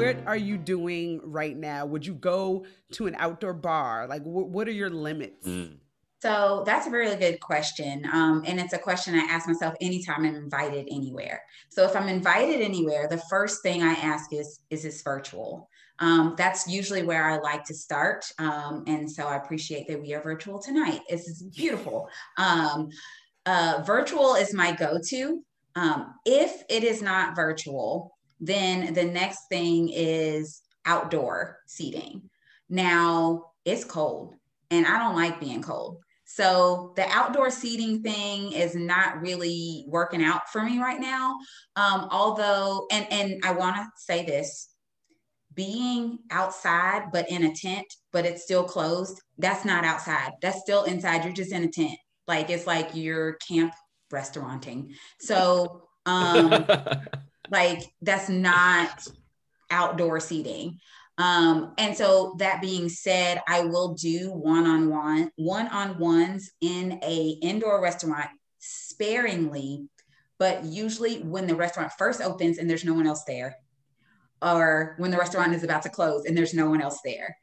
what are you doing right now? Would you go to an outdoor bar? Like, what are your limits? Mm. So that's a really good question. And it's a question I ask myself anytime I'm invited anywhere. So if I'm invited anywhere, the first thing I ask is this virtual? That's usually where I like to start. And so I appreciate that we are virtual tonight. It's beautiful. Virtual is my go-to. If it is not virtual, then the next thing is outdoor seating. Now it's cold and I don't like being cold. So the outdoor seating thing is not really working out for me right now. Although, and I want to say this, being outside, but in a tent, but it's still closed, that's not outside. That's still inside. You're just in a tent. Like, it's like you're camp restauranting. So, like, that's not outdoor seating. And so that being said, I will do one-on-ones in a indoor restaurant sparingly, but usually when the restaurant first opens and there's no one else there, or when the restaurant is about to close and there's no one else there.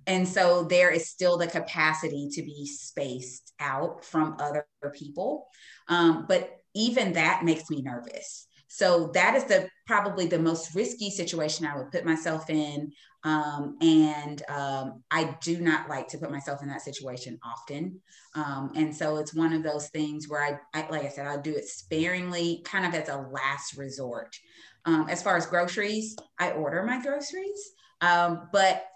And so there is still the capacity to be spaced out from other people. But even that makes me nervous. So that is probably the most risky situation I would put myself in. I do not like to put myself in that situation often. And so it's one of those things where I like I said, I'll do it sparingly, kind of as a last resort. As far as groceries, I order my groceries. But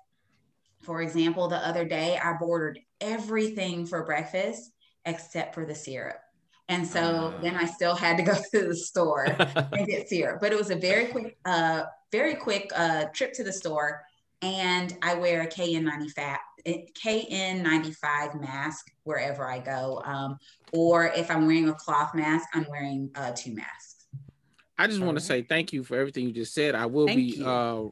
for example, the other day I ordered everything for breakfast except for the syrup. And so then I still had to go to the store and get syrup. But it was a very quick trip to the store. And I wear a KN95 mask wherever I go. Or if I'm wearing a cloth mask, I'm wearing 2 masks. I just want to say thank you for everything you just said. I will be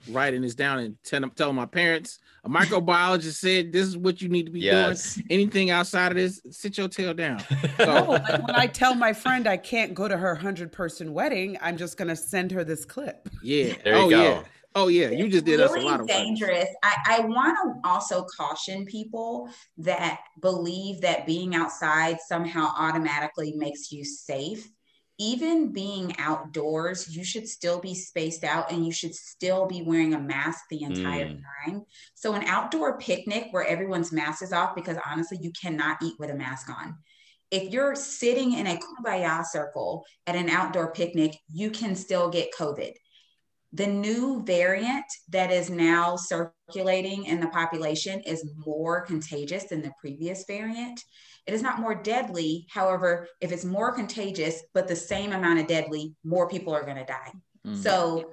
writing this down and telling my parents. A microbiologist said this is what you need to be doing. Anything outside of this, sit your tail down. So, no, like when I tell my friend I can't go to her 100-person wedding, I'm just going to send her this clip. Yeah. There you go. Yeah. Oh, yeah. You just did really us a lot of dangerous. I want to also caution people that believe that being outside somehow automatically makes you safe. Even being outdoors, you should still be spaced out and you should still be wearing a mask the entire time. So an outdoor picnic where everyone's mask is off, because honestly, you cannot eat with a mask on. If you're sitting in a kumbaya circle at an outdoor picnic, you can still get COVID. The new variant that is now circulating in the population is more contagious than the previous variant. It is not more deadly. However, if it's more contagious, but the same amount of deadly, more people are going to die. So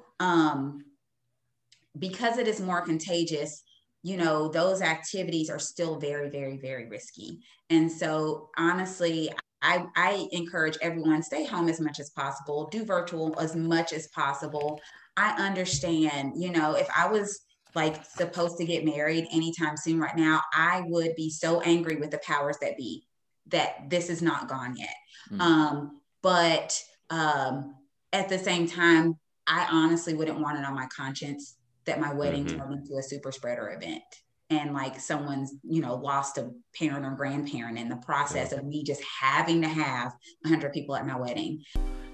because it is more contagious, you know, those activities are still very, very, very risky. And so honestly, I encourage everyone, stay home as much as possible, do virtual as much as possible. I understand, you know, if I was like supposed to get married anytime soon right now, I would be so angry with the powers that be that this is not gone yet. But at the same time, I honestly wouldn't want it on my conscience that my wedding turned into a super spreader event. And like someone's, you know, lost a parent or grandparent in the process of me just having to have 100 people at my wedding.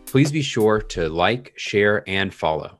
Please be sure to like, share, and follow.